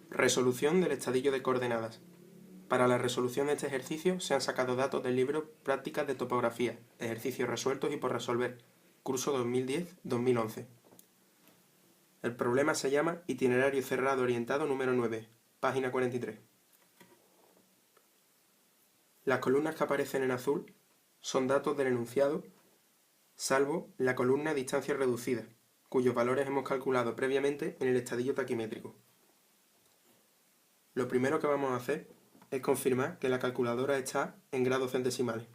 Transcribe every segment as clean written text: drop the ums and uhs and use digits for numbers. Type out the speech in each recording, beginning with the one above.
Resolución del estadillo de coordenadas. Para la resolución de este ejercicio se han sacado datos del libro Prácticas de topografía, ejercicios resueltos y por resolver, curso 2010-2011. El problema se llama Itinerario cerrado orientado número 9, página 43. Las columnas que aparecen en azul son datos del enunciado, salvo la columna distancia reducida, cuyos valores hemos calculado previamente en el estadillo taquimétrico. Lo primero que vamos a hacer es confirmar que la calculadora está en grados centesimales.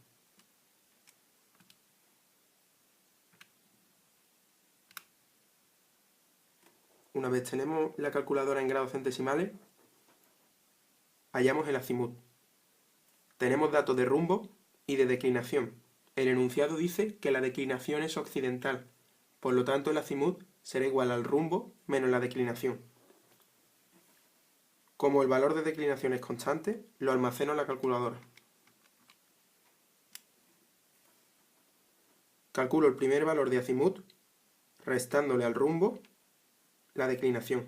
Una vez tenemos la calculadora en grados centesimales, hallamos el acimut. Tenemos datos de rumbo y de declinación. El enunciado dice que la declinación es occidental, por lo tanto el acimut será igual al rumbo menos la declinación. Como el valor de declinación es constante, lo almaceno en la calculadora. Calculo el primer valor de acimut, restándole al rumbo la declinación.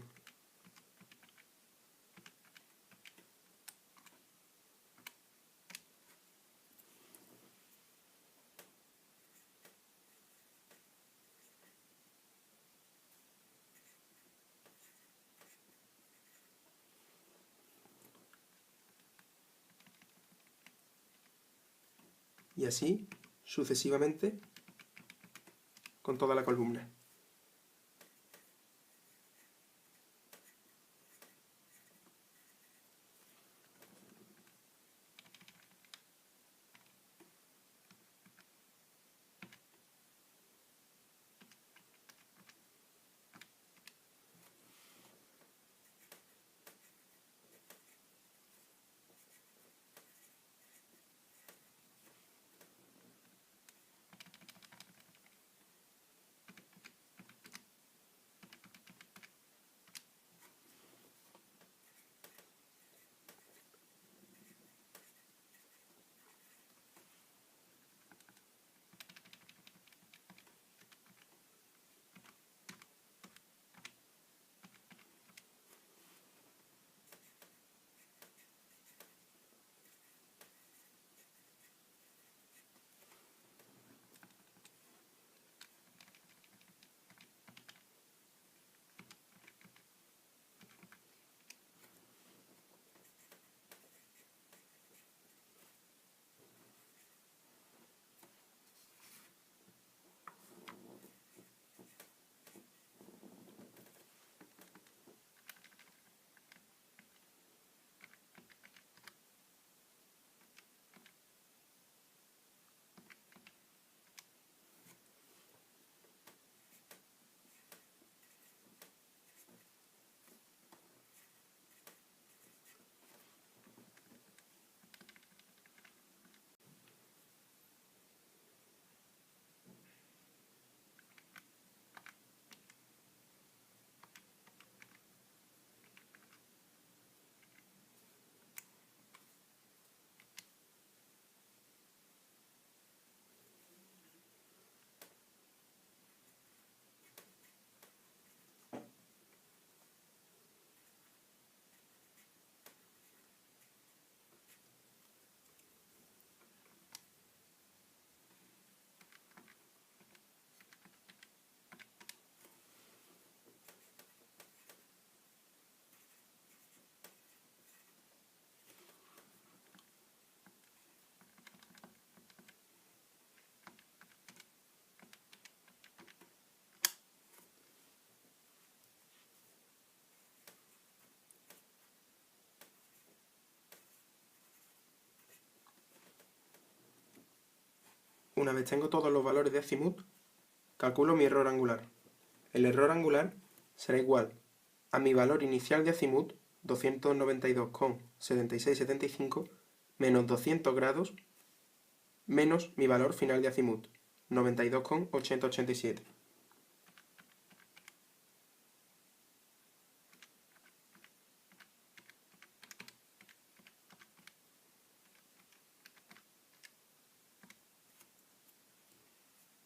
Y así sucesivamente con toda la columna. Una vez tengo todos los valores de acimut, calculo mi error angular. El error angular será igual a mi valor inicial de acimut, 292,7675, menos 200 grados, menos mi valor final de acimut, 92,887.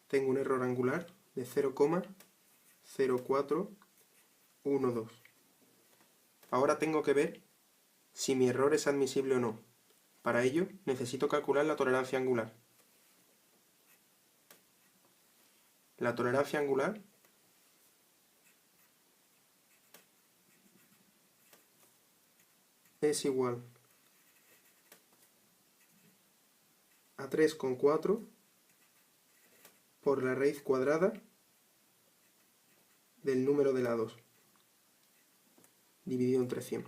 Tengo un error angular de 0,0412. Ahora tengo que ver si mi error es admisible o no. Para ello, necesito calcular la tolerancia angular. La tolerancia angular es igual a 3,4 por la raíz cuadrada del número de lados, dividido entre 100.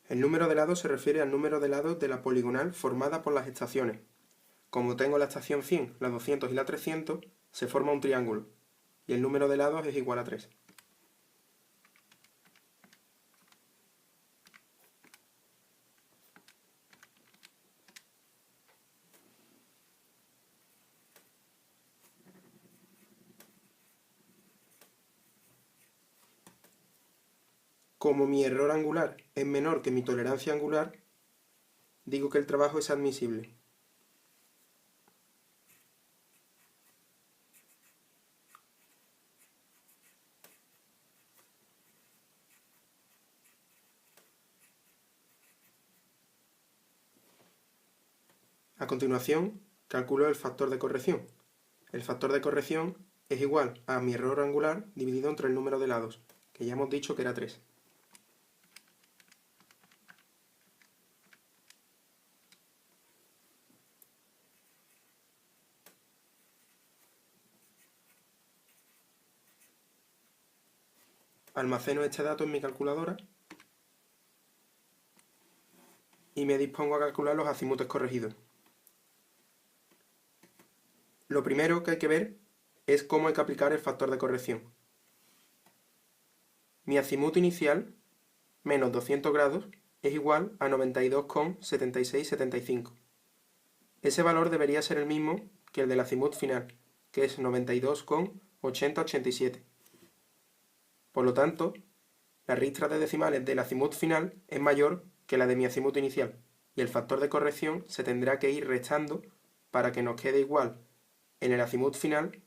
El número de lados se refiere al número de lados de la poligonal formada por las estaciones. Como tengo la estación 100, la 200 y la 300, se forma un triángulo, y el número de lados es igual a 3. Como mi error angular es menor que mi tolerancia angular, digo que el trabajo es admisible. A continuación, calculo el factor de corrección. El factor de corrección es igual a mi error angular dividido entre el número de lados, que ya hemos dicho que era 3. Almaceno este dato en mi calculadora y me dispongo a calcular los acimutes corregidos. Lo primero que hay que ver es cómo hay que aplicar el factor de corrección. Mi acimut inicial, menos 200 grados, es igual a 92,7675. Ese valor debería ser el mismo que el del acimut final, que es 92,8087. Por lo tanto, la ristra de decimales del acimut final es mayor que la de mi acimut inicial, y el factor de corrección se tendrá que ir restando para que nos quede igual en el acimut final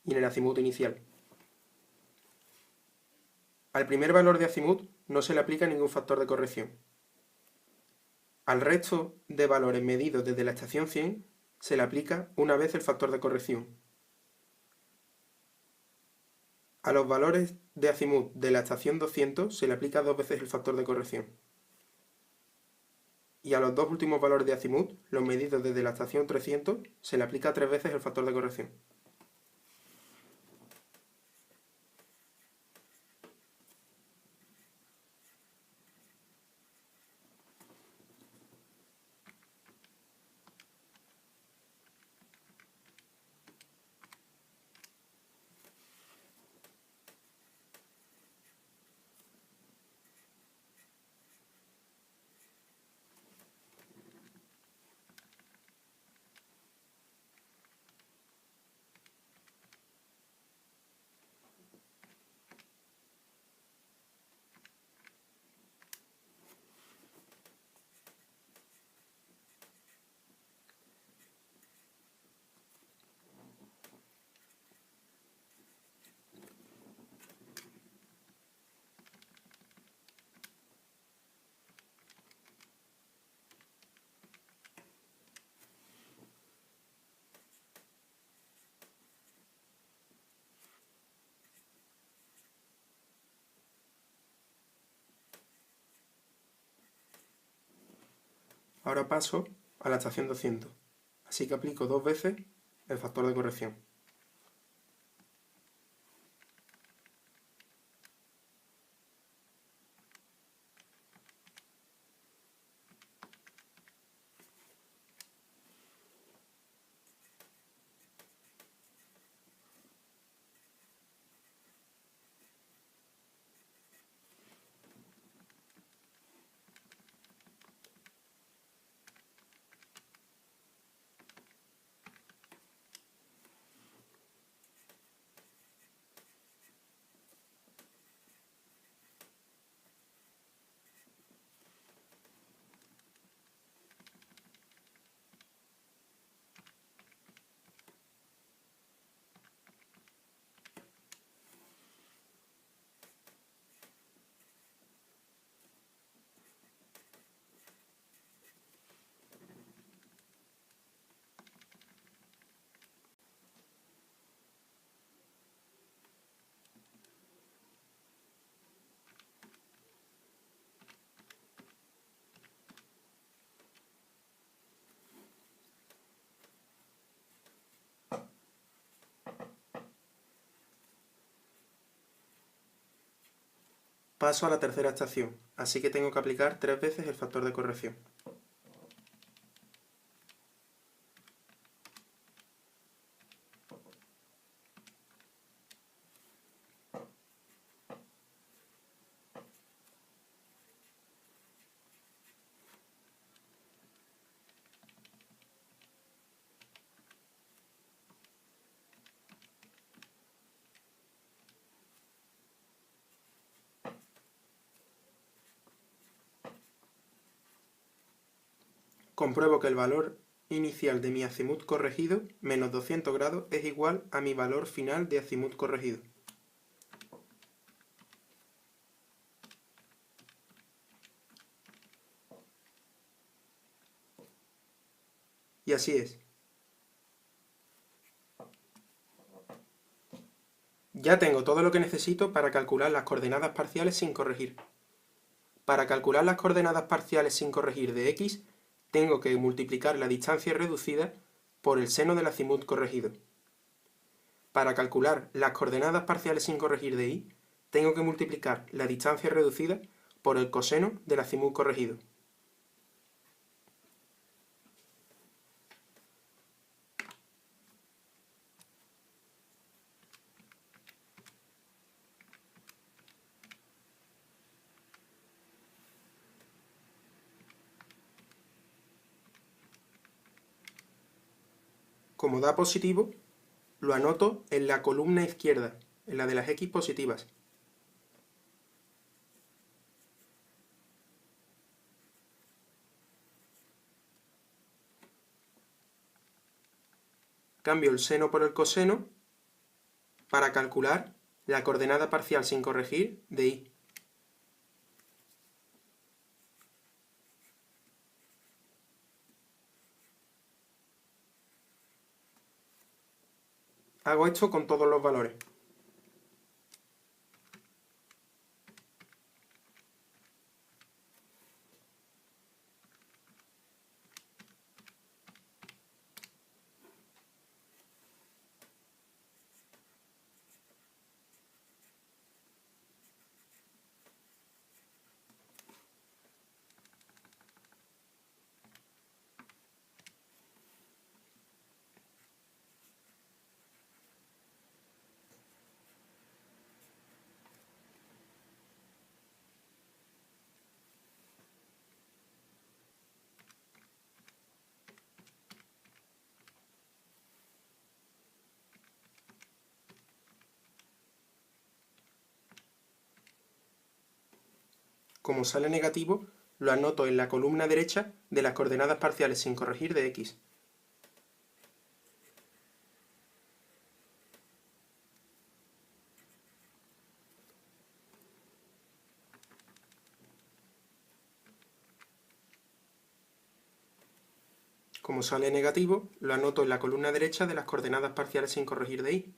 y en el acimut inicial. Al primer valor de acimut no se le aplica ningún factor de corrección. Al resto de valores medidos desde la estación 100 se le aplica una vez el factor de corrección. A los valores de acimut de la estación 200 se le aplica 2 veces el factor de corrección. Y a los dos últimos valores de acimut, los medidos desde la estación 300, se le aplica 3 veces el factor de corrección. Ahora paso a la estación 200, así que aplico 2 veces el factor de corrección. Paso a la tercera estación, así que tengo que aplicar 3 veces el factor de corrección. Compruebo que el valor inicial de mi azimut corregido, menos 200 grados, es igual a mi valor final de azimut corregido. Y así es. Ya tengo todo lo que necesito para calcular las coordenadas parciales sin corregir. Para calcular las coordenadas parciales sin corregir de x, tengo que multiplicar la distancia reducida por el seno del azimut corregido. Para calcular las coordenadas parciales sin corregir de y, tengo que multiplicar la distancia reducida por el coseno del azimut corregido. Como da positivo, lo anoto en la columna izquierda, en la de las x positivas. Cambio el seno por el coseno para calcular la coordenada parcial sin corregir de y. Hago esto con todos los valores. Como sale negativo, lo anoto en la columna derecha de las coordenadas parciales sin corregir de x. Como sale negativo, lo anoto en la columna derecha de las coordenadas parciales sin corregir de y.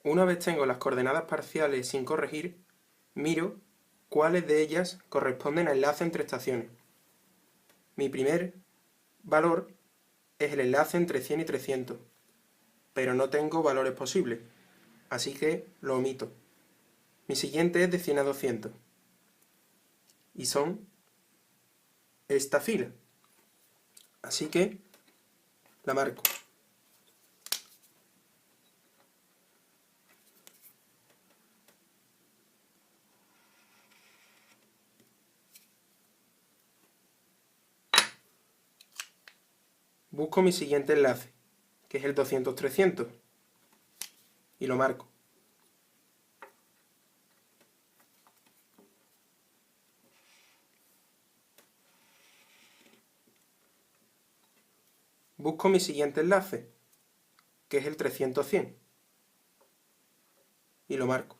Una vez tengo las coordenadas parciales sin corregir, miro cuáles de ellas corresponden al enlace entre estaciones. Mi primer valor es el enlace entre 100 y 300, pero no tengo valores posibles, así que lo omito. Mi siguiente es de 100 a 200, y son esta fila, así que la marco. Busco mi siguiente enlace, que es el 200-300, y lo marco. Busco mi siguiente enlace, que es el 300-100, y lo marco.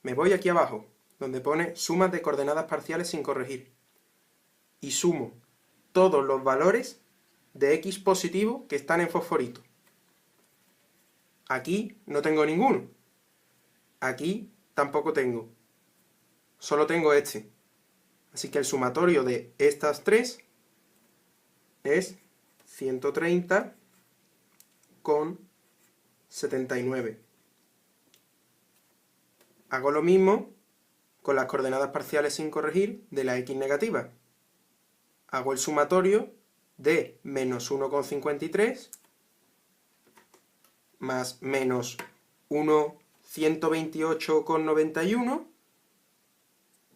Me voy aquí abajo, donde pone sumas de coordenadas parciales sin corregir, y sumo todos los valores de x positivo que están en fosforito. Aquí no tengo ninguno. Aquí tampoco tengo. Solo tengo este. Así que el sumatorio de estas tres es 130 con 79. Hago lo mismo con las coordenadas parciales sin corregir de la x negativa. Hago el sumatorio de menos 1,53 más menos 128,91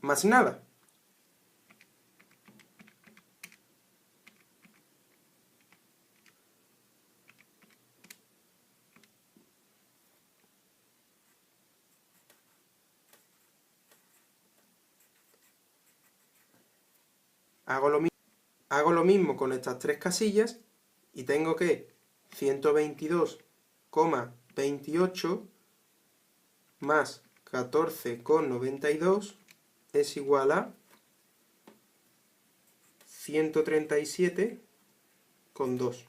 más nada. Hago lo mismo con estas tres casillas y tengo que 122,28 más 14,92 es igual a 137,2.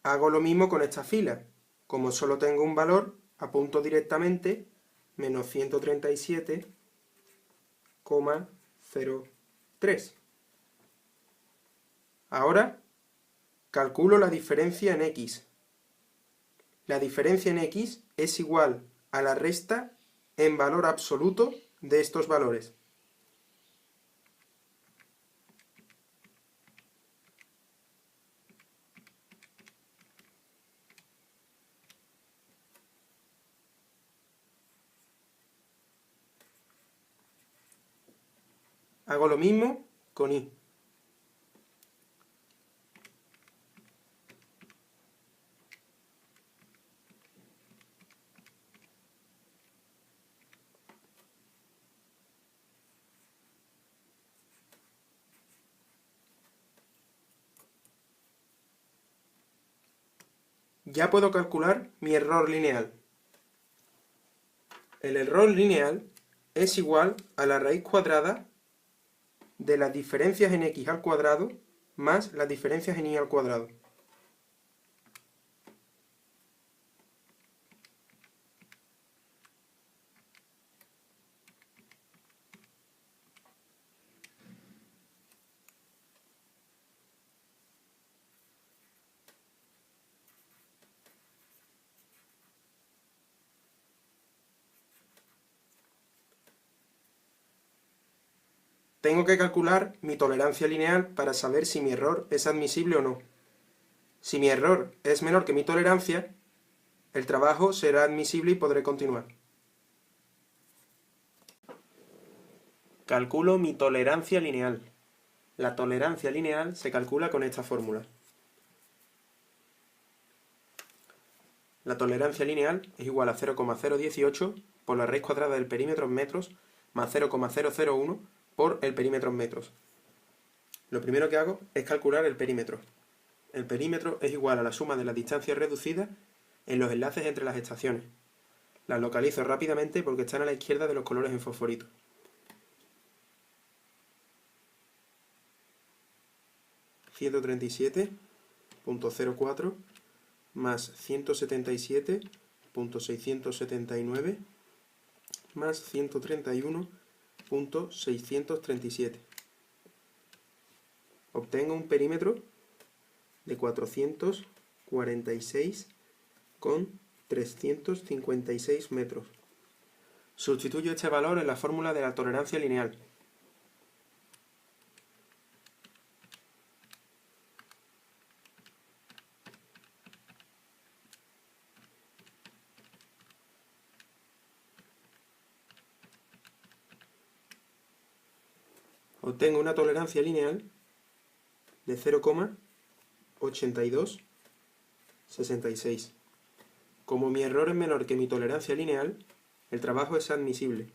Hago lo mismo con esta fila. Como solo tengo un valor, apunto directamente menos 137,03. Ahora calculo la diferencia en x. La diferencia en x es igual a la resta en valor absoluto de estos valores. Hago lo mismo con y. Ya puedo calcular mi error lineal. El error lineal es igual a la raíz cuadrada de las diferencias en x al cuadrado más las diferencias en y al cuadrado. Tengo que calcular mi tolerancia lineal para saber si mi error es admisible o no. Si mi error es menor que mi tolerancia, el trabajo será admisible y podré continuar. Calculo mi tolerancia lineal. La tolerancia lineal se calcula con esta fórmula. La tolerancia lineal es igual a 0,018 por la raíz cuadrada del perímetro en metros más 0,001 por el perímetro en metros. Lo primero que hago es calcular el perímetro. El perímetro es igual a la suma de las distancias reducidas en los enlaces entre las estaciones. Las localizo rápidamente porque están a la izquierda de los colores en fosforito. 137.04 más 177.679 más 131.637. Obtengo un perímetro de 446,356 metros. Sustituyo este valor en la fórmula de la tolerancia lineal. Obtengo una tolerancia lineal de 0,8266. Como mi error es menor que mi tolerancia lineal, el trabajo es admisible.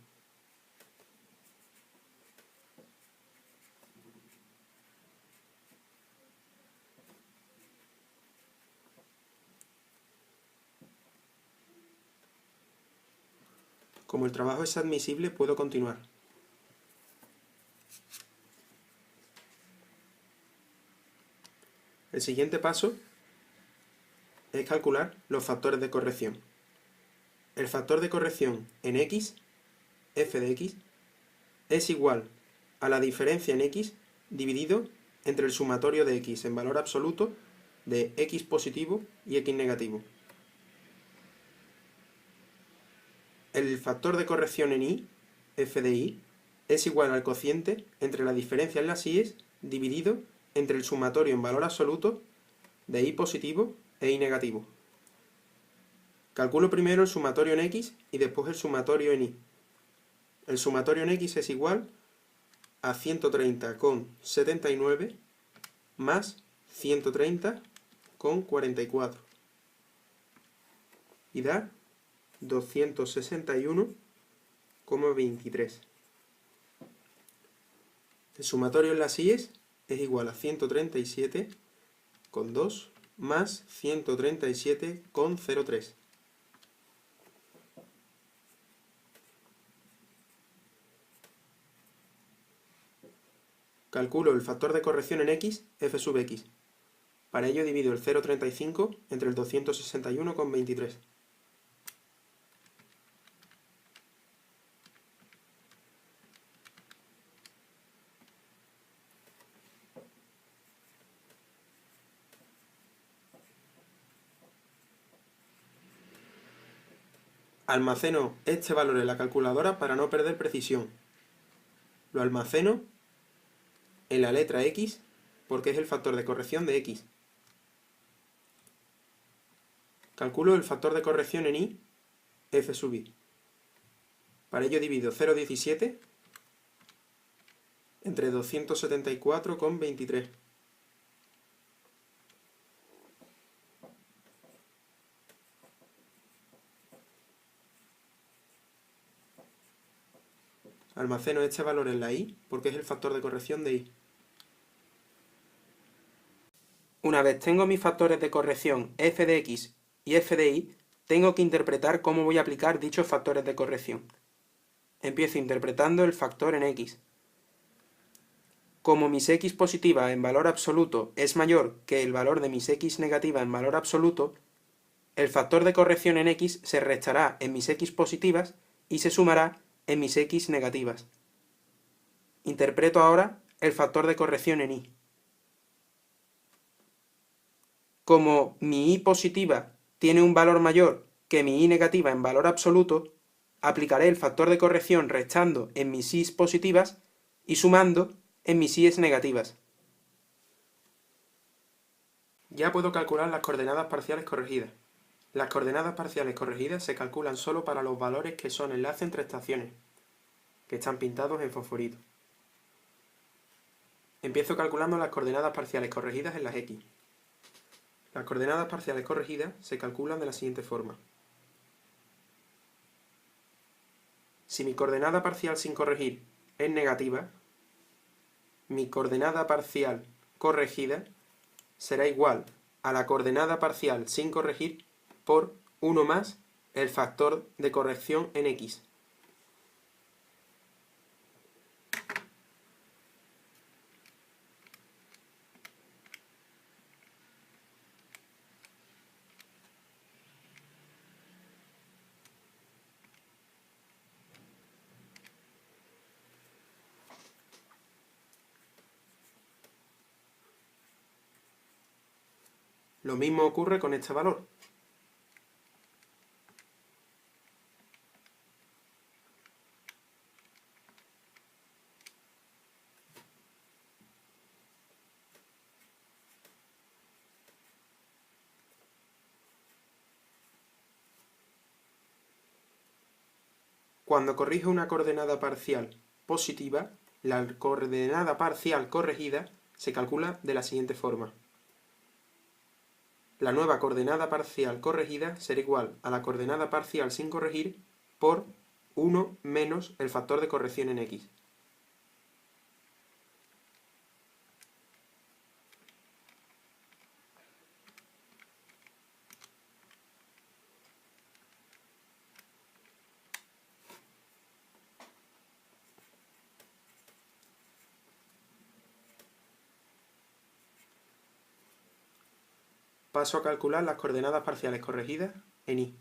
Como el trabajo es admisible, puedo continuar. El siguiente paso es calcular los factores de corrección. El factor de corrección en x, f de x, es igual a la diferencia en x dividido entre el sumatorio de x en valor absoluto de x positivo y x negativo. El factor de corrección en y, f de y, es igual al cociente entre la diferencia en las y's dividido entre el sumatorio en valor absoluto de y positivo e y negativo. Calculo primero el sumatorio en x y después el sumatorio en y. El sumatorio en x es igual a 130,79 más 130,44 y da 261,23. El sumatorio en las y's es igual a 137,2 más 137,03. Calculo el factor de corrección en x, f sub x. Para ello divido el 0,35 entre el 261,23. Almaceno este valor en la calculadora para no perder precisión. Lo almaceno en la letra x porque es el factor de corrección de x. Calculo el factor de corrección en y, f sub y. Para ello divido 0,17 entre 274,23. Almaceno este valor en la y porque es el factor de corrección de y. Una vez tengo mis factores de corrección f de x y f de y, tengo que interpretar cómo voy a aplicar dichos factores de corrección. Empiezo interpretando el factor en x. Como mis x positivas en valor absoluto es mayor que el valor de mis x negativas en valor absoluto, el factor de corrección en x se restará en mis x positivas y se sumará en mis x negativas. Interpreto ahora el factor de corrección en y. Como mi y positiva tiene un valor mayor que mi y negativa en valor absoluto, aplicaré el factor de corrección restando en mis y positivas y sumando en mis y negativas. Ya puedo calcular las coordenadas parciales corregidas. Las coordenadas parciales corregidas se calculan solo para los valores que son enlace entre estaciones, que están pintados en fosforito. Empiezo calculando las coordenadas parciales corregidas en las x. Las coordenadas parciales corregidas se calculan de la siguiente forma. Si mi coordenada parcial sin corregir es negativa, mi coordenada parcial corregida será igual a la coordenada parcial sin corregir por 1 más el factor de corrección en x. Lo mismo ocurre con este valor. Cuando corrijo una coordenada parcial positiva, la coordenada parcial corregida se calcula de la siguiente forma. La nueva coordenada parcial corregida será igual a la coordenada parcial sin corregir por 1 menos el factor de corrección en x. Paso a calcular las coordenadas parciales corregidas en y.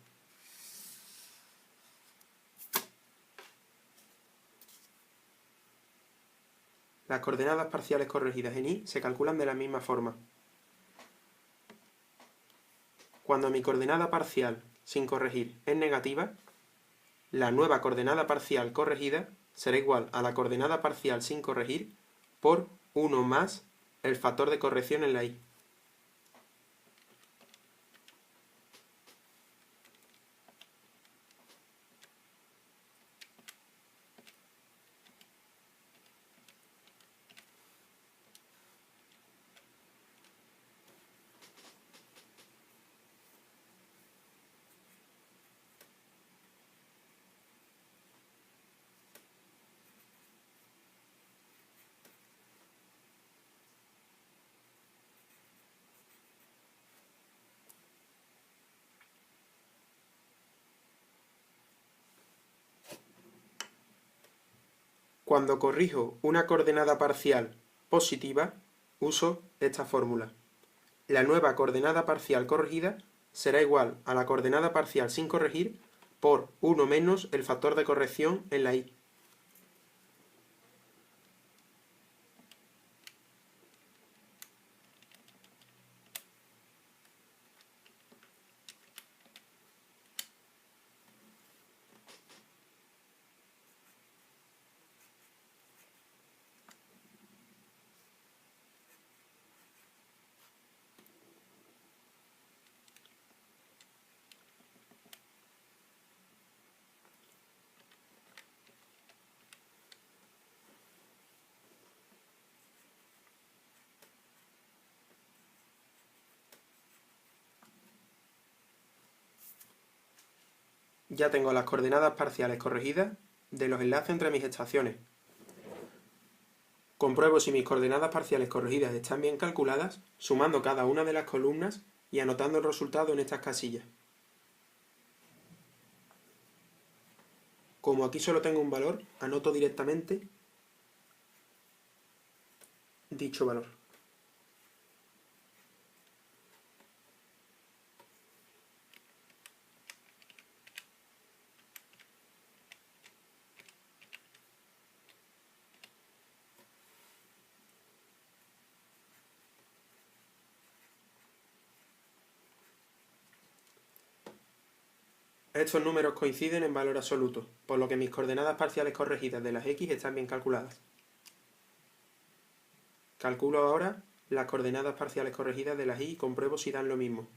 Las coordenadas parciales corregidas en y se calculan de la misma forma. Cuando mi coordenada parcial sin corregir es negativa, la nueva coordenada parcial corregida será igual a la coordenada parcial sin corregir por 1 más el factor de corrección en la y. Cuando corrijo una coordenada parcial positiva, uso esta fórmula. La nueva coordenada parcial corregida será igual a la coordenada parcial sin corregir por 1 menos el factor de corrección en la y. Ya tengo las coordenadas parciales corregidas de los enlaces entre mis estaciones. Compruebo si mis coordenadas parciales corregidas están bien calculadas, sumando cada una de las columnas y anotando el resultado en estas casillas. Como aquí solo tengo un valor, anoto directamente dicho valor. Estos números coinciden en valor absoluto, por lo que mis coordenadas parciales corregidas de las x están bien calculadas. Calculo ahora las coordenadas parciales corregidas de las y compruebo si dan lo mismo.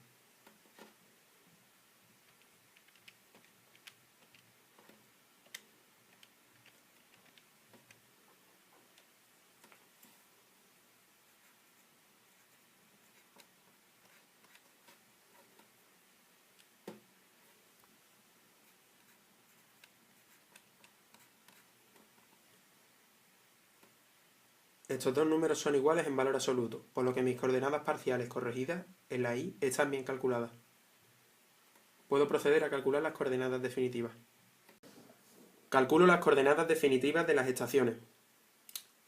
Estos dos números son iguales en valor absoluto, por lo que mis coordenadas parciales corregidas en la y están bien calculadas. Puedo proceder a calcular las coordenadas definitivas. Calculo las coordenadas definitivas de las estaciones.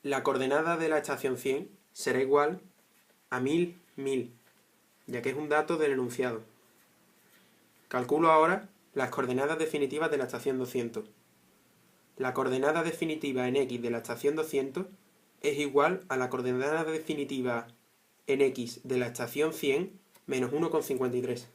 La coordenada de la estación 100 será igual a 1000, 1000, ya que es un dato del enunciado. Calculo ahora las coordenadas definitivas de la estación 200. La coordenada definitiva en x de la estación 200 es igual a la coordenada definitiva en x de la estación 100 menos 1,53.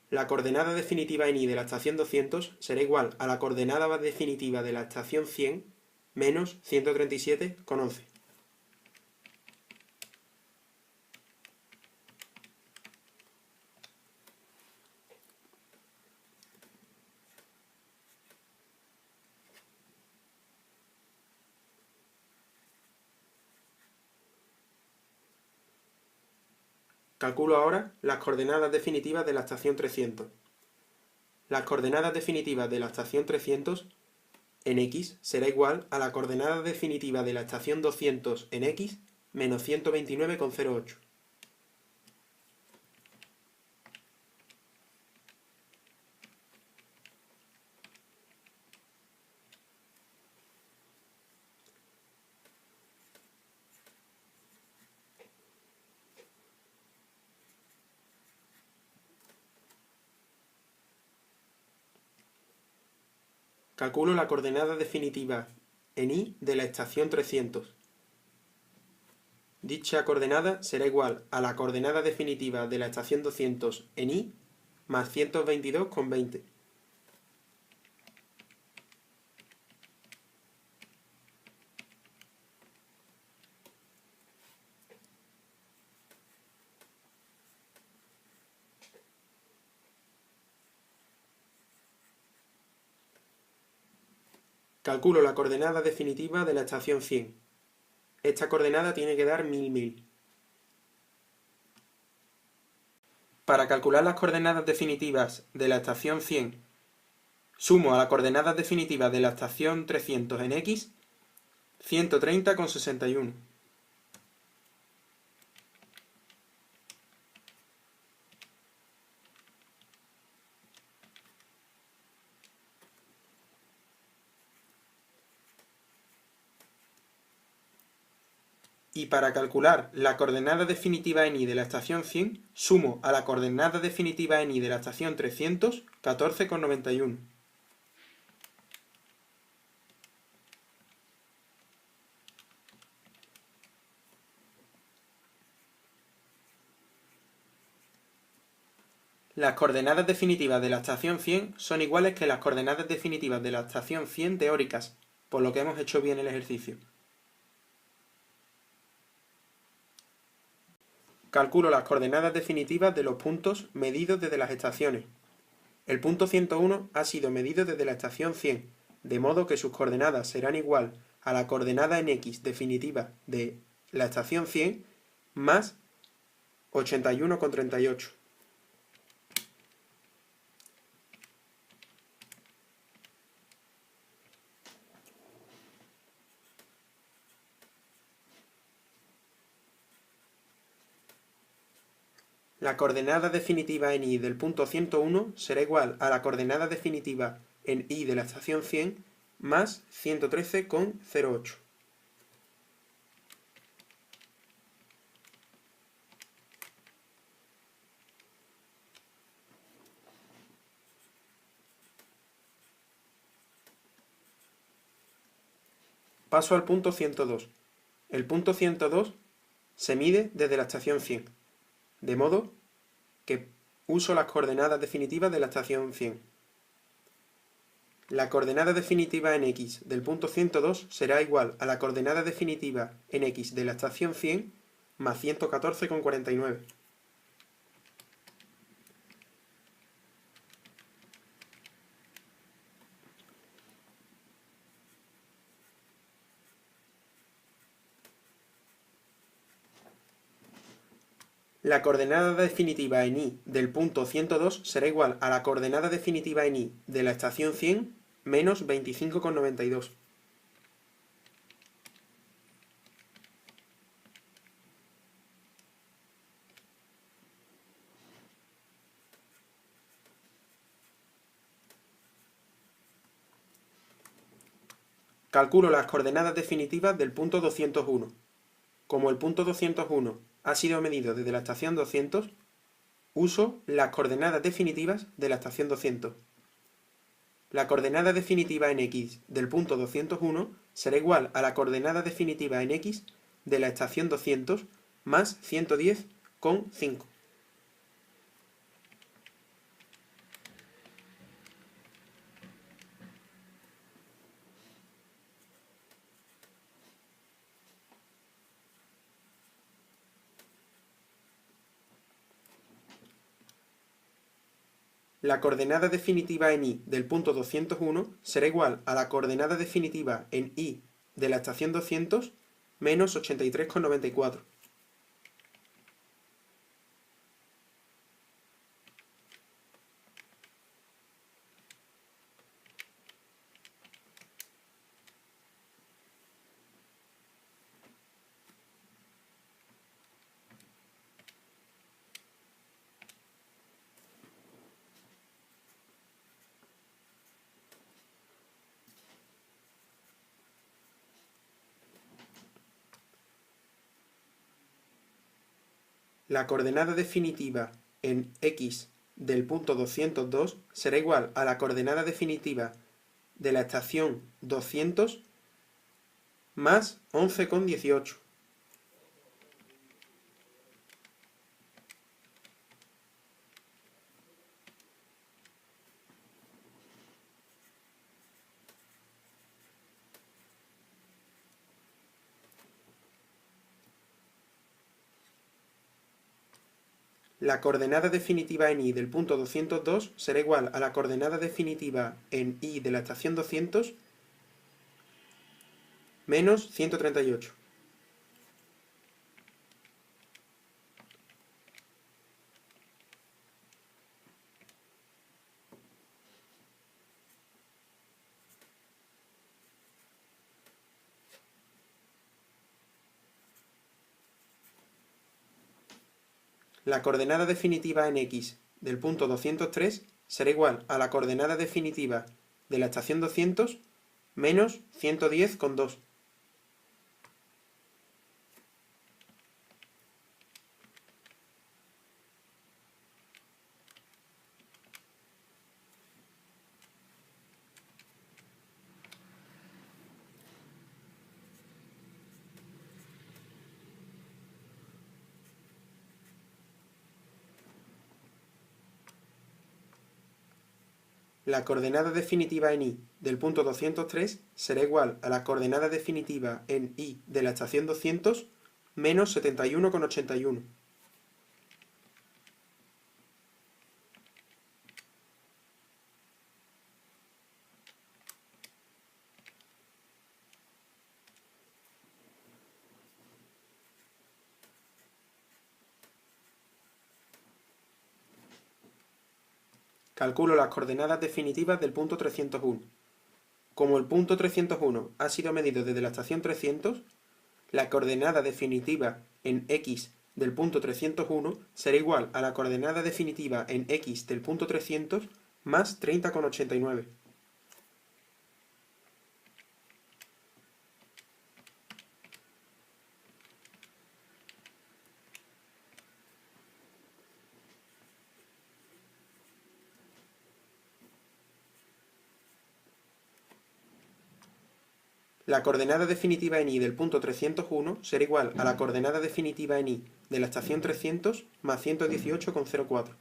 La coordenada definitiva en y de la estación 200 será igual a la coordenada definitiva de la estación 100 menos 137,11. Calculo ahora las coordenadas definitivas de la estación 300. Las coordenadas definitivas de la estación 300 en x será igual a la coordenada definitiva de la estación 200 en x menos 129,08. Calculo la coordenada definitiva en y de la estación 300. Dicha coordenada será igual a la coordenada definitiva de la estación 200 en y más 122,20. Calculo la coordenada definitiva de la estación 100. Esta coordenada tiene que dar 1000. Para calcular las coordenadas definitivas de la estación 100, sumo a las coordenadas definitivas de la estación 300 en x 130,61. Y para calcular la coordenada definitiva en y de la estación 100, sumo a la coordenada definitiva en y de la estación 300, 14,91. Las coordenadas definitivas de la estación 100 son iguales que las coordenadas definitivas de la estación 100 teóricas, por lo que hemos hecho bien el ejercicio. Calculo las coordenadas definitivas de los puntos medidos desde las estaciones. El punto 101 ha sido medido desde la estación 100, de modo que sus coordenadas serán igual a la coordenada en x definitiva de la estación 100 más 81,38. La coordenada definitiva en y del punto 101 será igual a la coordenada definitiva en y de la estación 100 más 113,08. Paso al punto 102. El punto 102 se mide desde la estación 100, de modo que uso las coordenadas definitivas de la estación 100. La coordenada definitiva en x del punto 102 será igual a la coordenada definitiva en x de la estación 100 más 114,49. La coordenada definitiva en y del punto 102 será igual a la coordenada definitiva en y de la estación 100 menos 25,92. Calculo las coordenadas definitivas del punto 201. Como el punto 201 ha sido medido desde la estación 200, Uso las coordenadas definitivas de la estación 200. La coordenada definitiva en x del punto 201 será igual a la coordenada definitiva en x de la estación 200 más 110,5. La coordenada definitiva en y del punto 201 será igual a la coordenada definitiva en y de la estación 200 menos 83,94. La coordenada definitiva en x del punto 202 será igual a la coordenada definitiva de la estación 200 más 11,18. La coordenada definitiva en y del punto 202 será igual a la coordenada definitiva en y de la estación 200 menos 138. La coordenada definitiva en x del punto 203 será igual a la coordenada definitiva de la estación 200 menos 110,2. La coordenada definitiva en y del punto 203 será igual a la coordenada definitiva en y de la estación 200 menos 71,81. Calculo las coordenadas definitivas del punto 301. Como el punto 301 ha sido medido desde la estación 300, la coordenada definitiva en x del punto 301 será igual a la coordenada definitiva en x del punto 300 más 30,89. La coordenada definitiva en y del punto 301 será igual a la coordenada definitiva en y de la estación 300 más 118,04.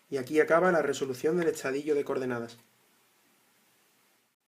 Y aquí acaba la resolución del estadillo de coordenadas.